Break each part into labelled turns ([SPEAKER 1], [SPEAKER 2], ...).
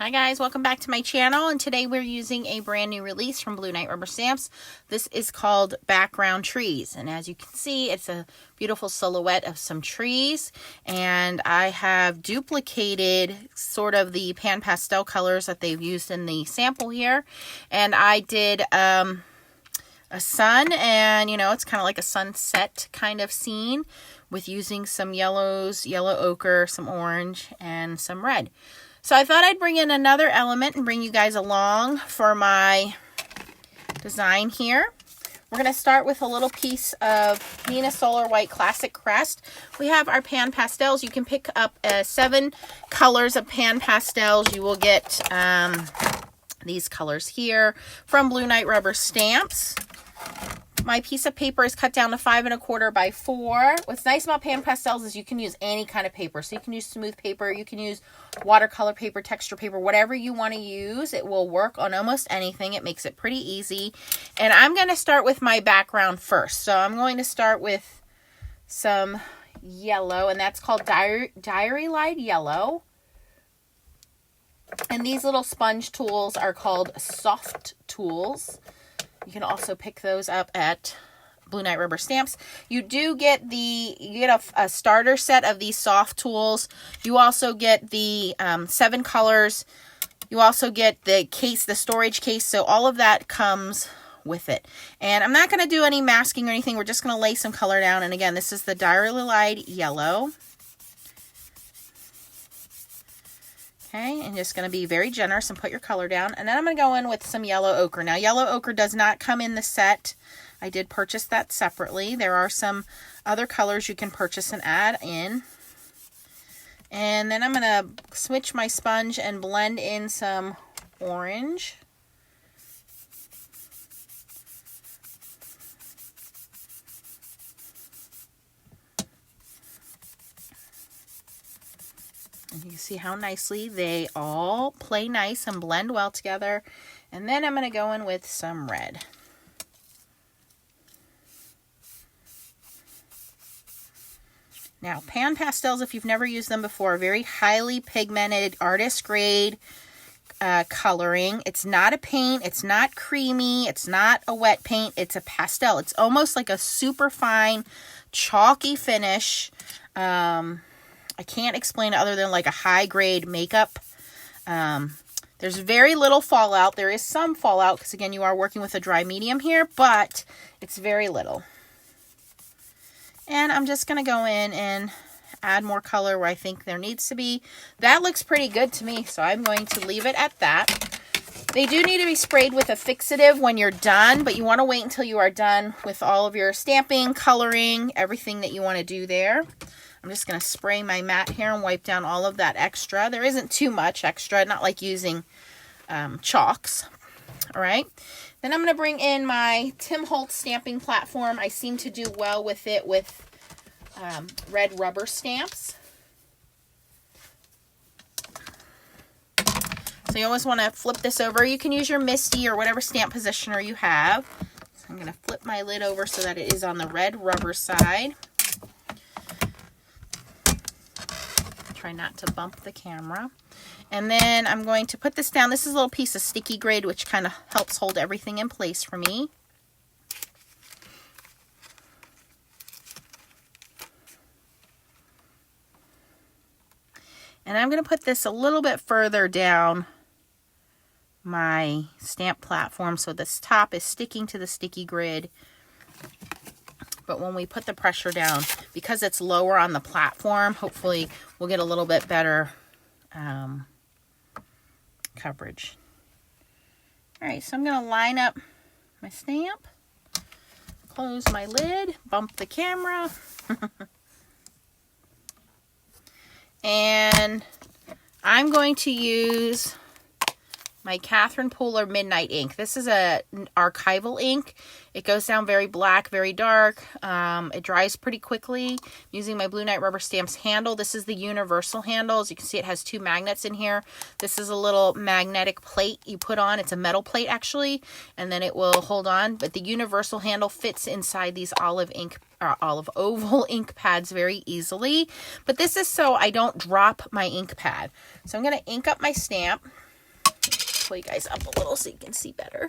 [SPEAKER 1] Hi guys, welcome back to my channel, and today we're using a brand new release from Blue Knight Rubber Stamps. This is called Background Trees, and as you can see, it's a beautiful silhouette of some trees, and I have duplicated sort of the pan pastel colors that they've used in the sample here, and I did a sun, and it's kind of like a sunset kind of scene with using some yellows, yellow ochre, some orange, and some red. So I thought I'd bring in another element and bring you guys along for my design here. We're going to start with a little piece of Nina Solar White Classic Crest. We have our pan pastels. You can pick up 7 colors of pan pastels. You will get these colors here from Blue Knight Rubber Stamps. My piece of paper is cut down to 5 1/4 by 4. What's nice about pan pastels is you can use any kind of paper. So you can use smooth paper, you can use watercolor paper, texture paper, whatever you want to use. It will work on almost anything. It makes it pretty easy. And I'm going to start with my background first. So I'm going to start with some yellow, and that's called Diary Light Yellow. And these little sponge tools are called soft tools. You can also pick those up at Blue Knight Rubber Stamps. You do get a starter set of these soft tools. You also get the 7 colors. You also get the case, the storage case. So all of that comes with it. And I'm not going to do any masking or anything. We're just going to lay some color down. And again, this is the Diary Light Yellow. Okay, and just going to be very generous and put your color down. And then I'm going to go in with some yellow ochre. Now, yellow ochre does not come in the set. I did purchase that separately. There are some other colors you can purchase and add in. And then I'm going to switch my sponge and blend in some orange. And you can see how nicely they all play nice and blend well together. And then I'm going to go in with some red. Now, pan pastels, if you've never used them before, are very highly pigmented, artist grade coloring. It's not a paint. It's not creamy. It's not a wet paint. It's a pastel. It's almost like a super fine, chalky finish. I can't explain it other than like a high-grade makeup. There's very little fallout. There is some fallout because, again, you are working with a dry medium here, but it's very little. And I'm just going to go in and add more color where I think there needs to be. That looks pretty good to me, so I'm going to leave it at that. They do need to be sprayed with a fixative when you're done, but you want to wait until you are done with all of your stamping, coloring, everything that you want to do there. I'm just going to spray my mat here and wipe down all of that extra. There isn't too much extra, not like using chalks. All right. Then I'm going to bring in my Tim Holtz stamping platform. I seem to do well with it with red rubber stamps. So you always want to flip this over. You can use your Misty or whatever stamp positioner you have. So I'm going to flip my lid over so that it is on the red rubber side. Try not to bump the camera. And then I'm going to put this down. This is a little piece of sticky grade, which kind of helps hold everything in place for me. And I'm going to put this a little bit further down my stamp platform so this top is sticking to the sticky grid. But when we put the pressure down, because it's lower on the platform, hopefully we'll get a little bit better coverage. All right, so I'm going to line up my stamp, close my lid, bump the camera, and I'm going to use my Catherine Pooler Midnight ink. This is an archival ink. It goes down very black, very dark. It dries pretty quickly. I'm using my Blue Knight Rubber Stamps handle. This is the universal handle. As you can see, it has 2 magnets in here. This is a little magnetic plate you put on. It's a metal plate, actually, and then it will hold on. But the universal handle fits inside these olive oval ink pads very easily. But this is so I don't drop my ink pad. So I'm going to ink up my stamp. pull you guys up a little so you can see better.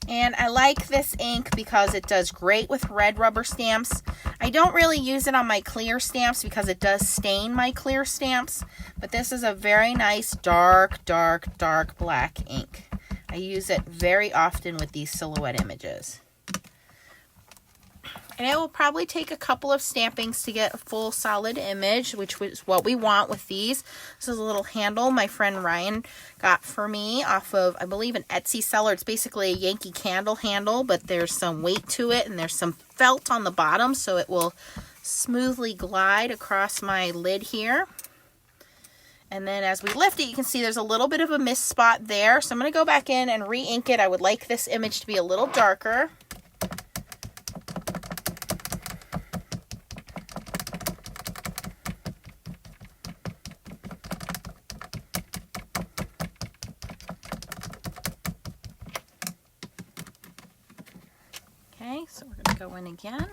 [SPEAKER 1] And I like this ink because it does great with red rubber stamps. I don't really use it on my clear stamps because it does stain my clear stamps. But this is a very nice dark black ink. I use it very often with these silhouette images. And it will probably take a couple of stampings to get a full solid image, which is what we want with these. This is a little handle my friend Ryan got for me off of, I believe, an Etsy seller. It's basically a Yankee Candle handle, but there's some weight to it and there's some felt on the bottom, so it will smoothly glide across my lid here. And then as we lift it, you can see there's a little bit of a mist spot there. So I'm going to go back in and re-ink it. I would like this image to be a little darker. Okay, so we're going to go in again.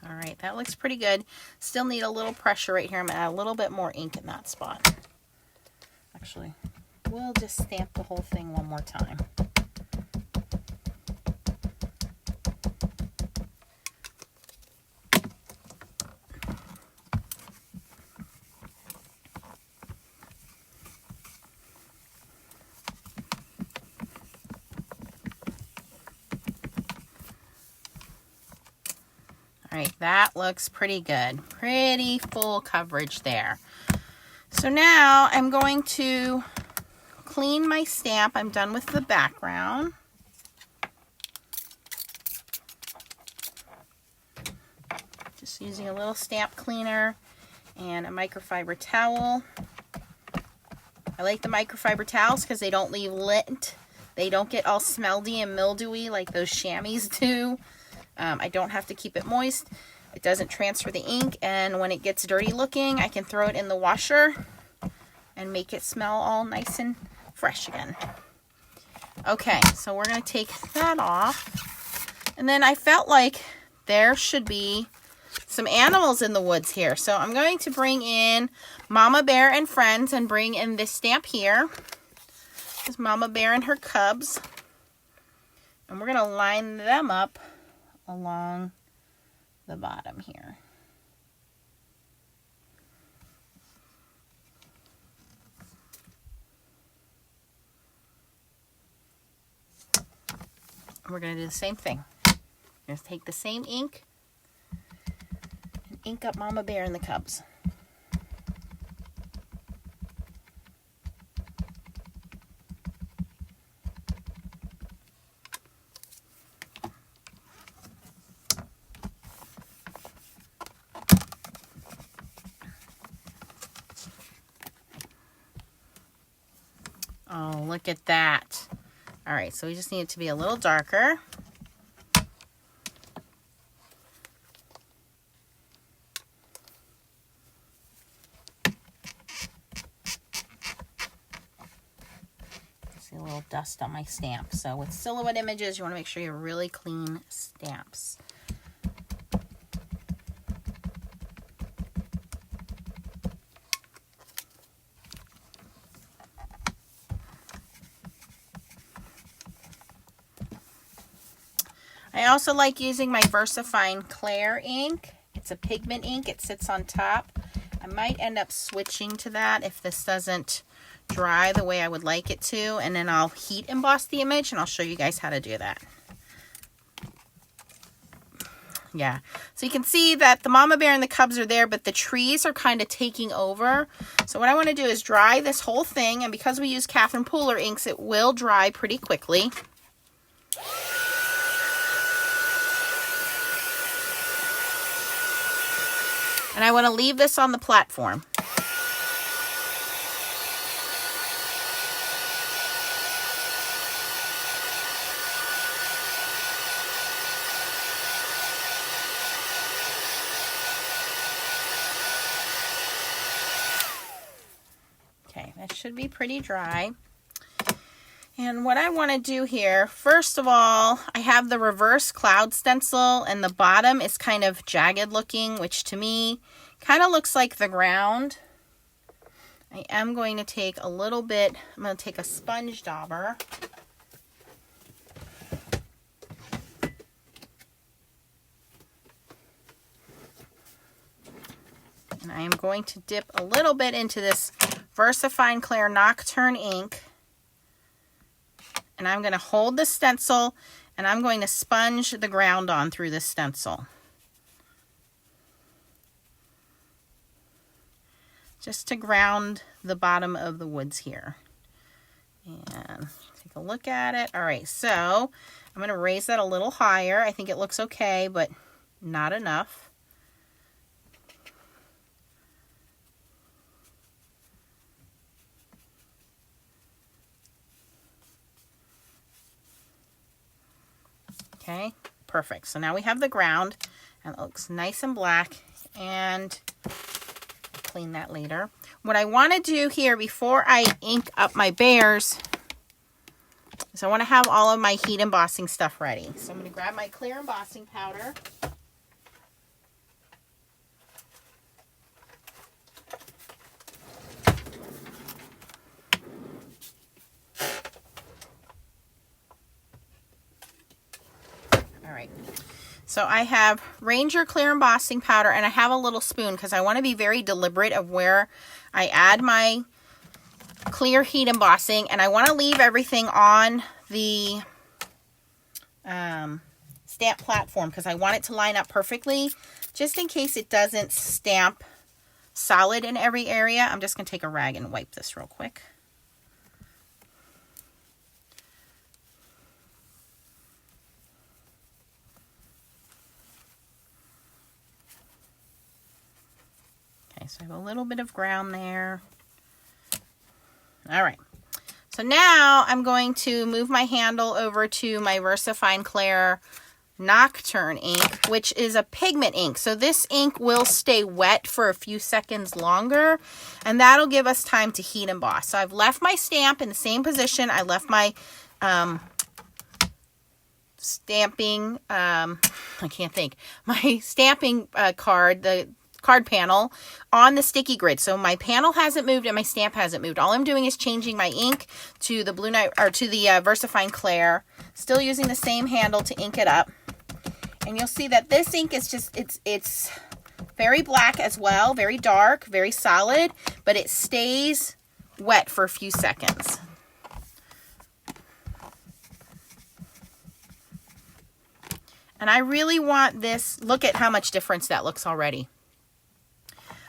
[SPEAKER 1] All right, that looks pretty good. Still need a little pressure right here. I'm going to add a little bit more ink in that spot. Actually, we'll just stamp the whole thing one more time. All right, that looks pretty good. Pretty full coverage there. So now I'm going to clean my stamp. I'm done with the background. Just using a little stamp cleaner and a microfiber towel. I like the microfiber towels because they don't leave lint. They don't get all smelly and mildewy like those chamois do. I don't have to keep it moist. It doesn't transfer the ink, and when it gets dirty looking, I can throw it in the washer and make it smell all nice and fresh again. Okay, so we're going to take that off. And then I felt like there should be some animals in the woods here. So I'm going to bring in Mama Bear and Friends and bring in this stamp here. This is Mama Bear and her cubs. And we're going to line them up along the bottom here. We're going to do the same thing. We're going to take the same ink and ink up Mama Bear and the cubs. Oh, look at that. All right, so we just need it to be a little darker. See a little dust on my stamp. So with silhouette images, you want to make sure you have really clean stamps. I also like using my VersaFine Clair ink. It's a pigment ink. It sits on top. I might end up switching to that if this doesn't dry the way I would like it to. And then I'll heat emboss the image and I'll show you guys how to do that. Yeah, so you can see that the Mama Bear and the cubs are there, but the trees are kind of taking over. So what I want to do is dry this whole thing. And because we use Catherine Pooler inks, it will dry pretty quickly. And I want to leave this on the platform. Okay, that should be pretty dry. And what I want to do here, first of all, I have the reverse cloud stencil, and the bottom is kind of jagged looking, which to me kind of looks like the ground. I am going to take a little bit, I'm going to take a sponge dauber. And I am going to dip a little bit into this VersaFine Clair Nocturne ink. And I'm going to hold the stencil, and I'm going to sponge the ground on through the stencil. Just to ground the bottom of the woods here. And take a look at it. All right, so I'm going to raise that a little higher. I think it looks okay, but not enough. Okay, perfect. So now we have the ground, and it looks nice and black, and clean that later. What I want to do here before I ink up my bears is I want to have all of my heat embossing stuff ready. So I'm going to grab my clear embossing powder. All right. So I have Ranger Clear Embossing Powder, and I have a little spoon because I want to be very deliberate of where I add my clear heat embossing, and I want to leave everything on the stamp platform because I want it to line up perfectly, just in case it doesn't stamp solid in every area. I'm just going to take a rag and wipe this real quick. So I have a little bit of ground there. All right. So now I'm going to move my handle over to my VersaFine Clair Nocturne ink, which is a pigment ink. So this ink will stay wet for a few seconds longer, and that'll give us time to heat emboss. So I've left my stamp in the same position. I left my stamping, I can't think, my stamping card, the card panel on the sticky grid. So my panel hasn't moved and my stamp hasn't moved. All I'm doing is changing my ink to the Blue Night, or to the VersaFine Clair, still using the same handle to ink it up. And you'll see that this ink is just, it's very black as well, very dark, very solid, but it stays wet for a few seconds. And I really want this, look at how much difference that looks already.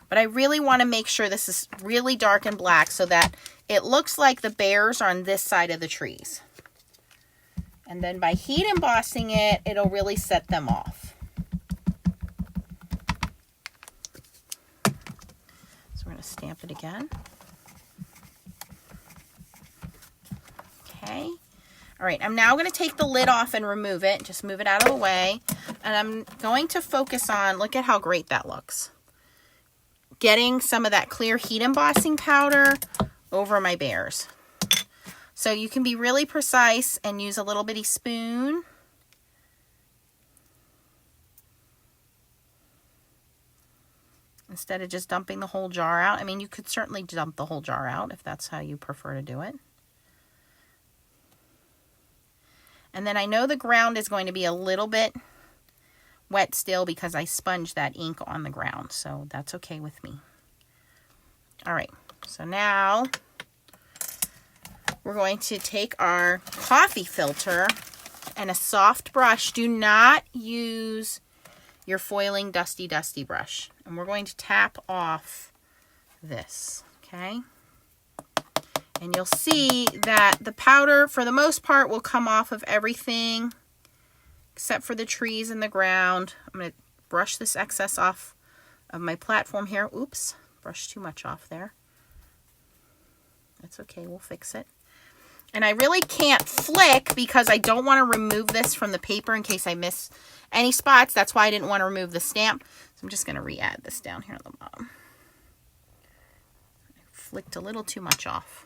[SPEAKER 1] But I really want to make sure this is really dark and black so that it looks like the bears are on this side of the trees. And then by heat embossing it, it'll really set them off. So we're going to stamp it again. Okay. All right, I'm now going to take the lid off and remove it. Just move it out of the way. And I'm going to focus on, look at how great that looks. Getting some of that clear heat embossing powder over my bears. So you can be really precise and use a little bitty spoon. Instead of just dumping the whole jar out. I mean, you could certainly dump the whole jar out if that's how you prefer to do it. And then I know the ground is going to be a little bit wet still because I sponged that ink on the ground, so that's okay with me. All right, so now we're going to take our coffee filter and a soft brush. Do not use your foiling dusty brush. And we're going to tap off this, okay? And you'll see that the powder, for the most part, will come off of everything except for the trees and the ground. I'm going to brush this excess off of my platform here. Oops, brushed too much off there. That's okay, we'll fix it. And I really can't flick because I don't want to remove this from the paper in case I miss any spots. That's why I didn't want to remove the stamp. So I'm just going to re-add this down here on the bottom. I flicked a little too much off.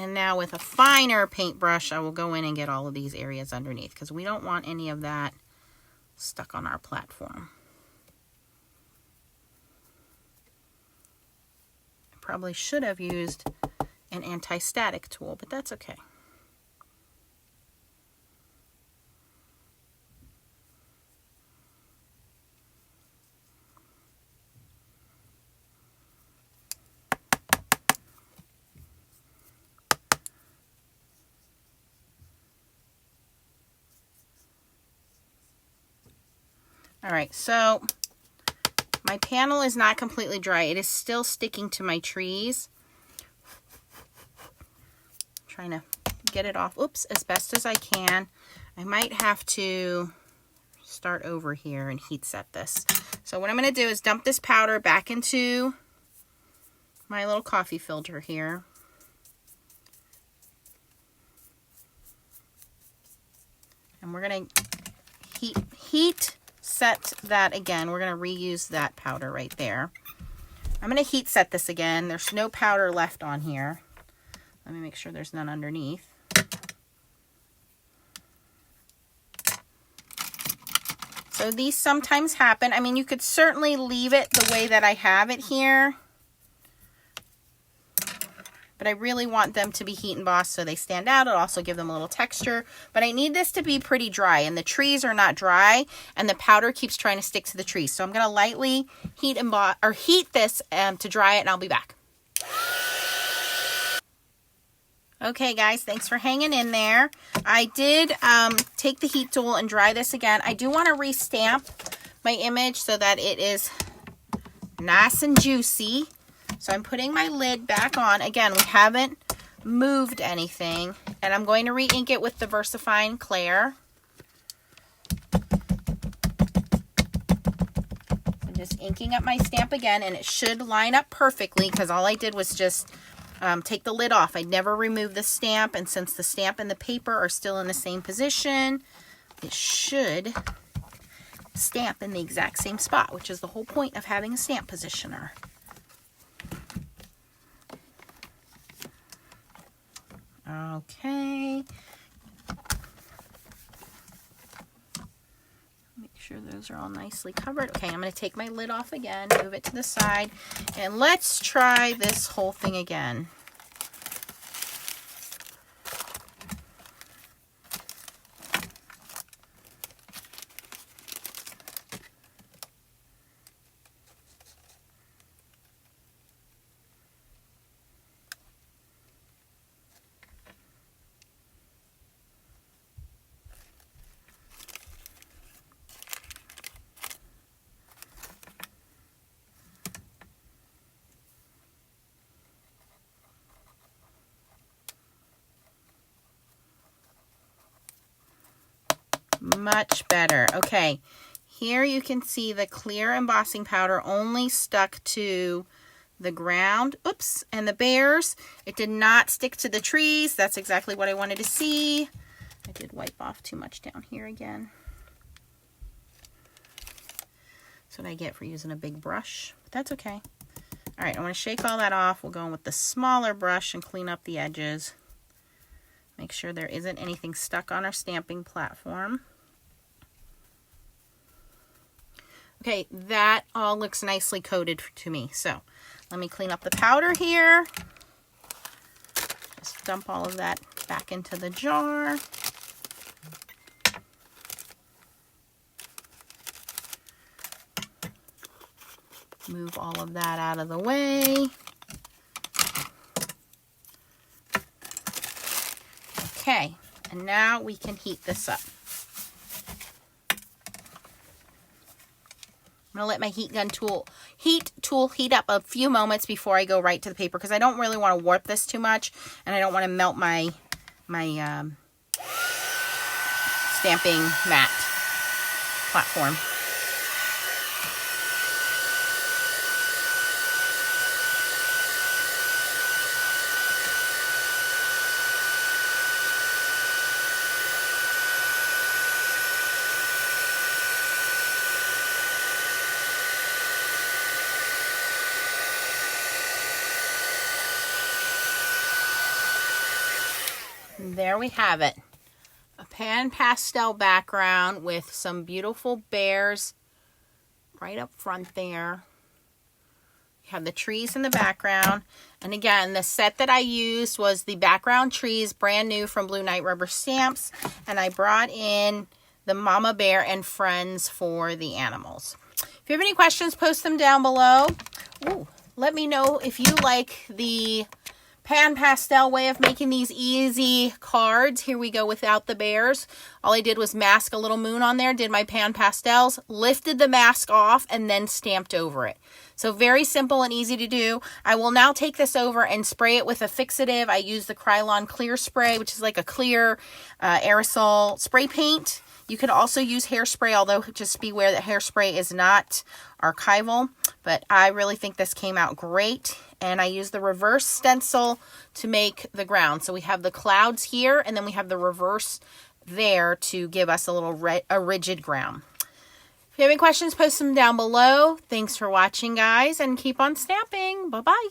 [SPEAKER 1] And now with a finer paintbrush, I will go in and get all of these areas underneath because we don't want any of that stuck on our platform. I probably should have used an anti-static tool, but that's okay. All right, so my panel is not completely dry. It is still sticking to my trees. I'm trying to get it off, oops, as best as I can. I might have to start over here and heat set this. So what I'm going to do is dump this powder back into my little coffee filter here. And we're going to heat set that again. We're going to reuse that powder right there. I'm going to heat set this again. There's no powder left on here. Let me make sure there's none underneath. So these sometimes happen. I mean, you could certainly leave it the way that I have it here, but I really want them to be heat embossed so they stand out. It'll also give them a little texture, but I need this to be pretty dry, and the trees are not dry, and the powder keeps trying to stick to the trees. So I'm going to lightly heat this to dry it, and I'll be back. Okay guys, thanks for hanging in there. I did take the heat tool and dry this again. I do want to restamp my image so that it is nice and juicy. So I'm putting my lid back on. Again, we haven't moved anything. And I'm going to re-ink it with the VersaFine Clair. I'm just inking up my stamp again, and it should line up perfectly because all I did was just take the lid off. I never removed the stamp, and since the stamp and the paper are still in the same position, it should stamp in the exact same spot, which is the whole point of having a stamp positioner. Okay. Make sure those are all nicely covered. Okay, I'm going to take my lid off again, move it to the side, and let's try this whole thing again. Much better. Okay, here you can see the clear embossing powder only stuck to the ground. Oops, and the bears. It did not stick to the trees. That's exactly what I wanted to see. I did wipe off too much down here again. That's what I get for using a big brush, but that's okay. All right, I want to shake all that off. We'll go in with the smaller brush and clean up the edges. Make sure there isn't anything stuck on our stamping platform. Okay, that all looks nicely coated to me. So let me clean up the powder here. Just dump all of that back into the jar. Move all of that out of the way. Okay, and now we can heat this up. I'm going to let my heat tool heat up a few moments before I go right to the paper because I don't really want to warp this too much, and I don't want to melt my stamping mat platform. And there we have it. A pan pastel background with some beautiful bears right up front there. You have the trees in the background. And again, the set that I used was the background trees, brand new from Blue Knight Rubber Stamps. And I brought in the mama bear and friends for the animals. If you have any questions, post them down below. Ooh, let me know if you like the pan pastel way of making these easy cards. Here we go without the bears. All I did was mask a little moon on there, did my pan pastels, lifted the mask off, and then stamped over it. So very simple and easy to do. I will now take this over and spray it with a fixative. I use the Krylon Clear Spray, which is like a clear aerosol spray paint. You could also use hairspray, although just beware that hairspray is not archival. But I really think this came out great. And I use the reverse stencil to make the ground. So we have the clouds here, and then we have the reverse there to give us a little rigid ground. If you have any questions, post them down below. Thanks for watching, guys, and keep on stamping. Bye-bye.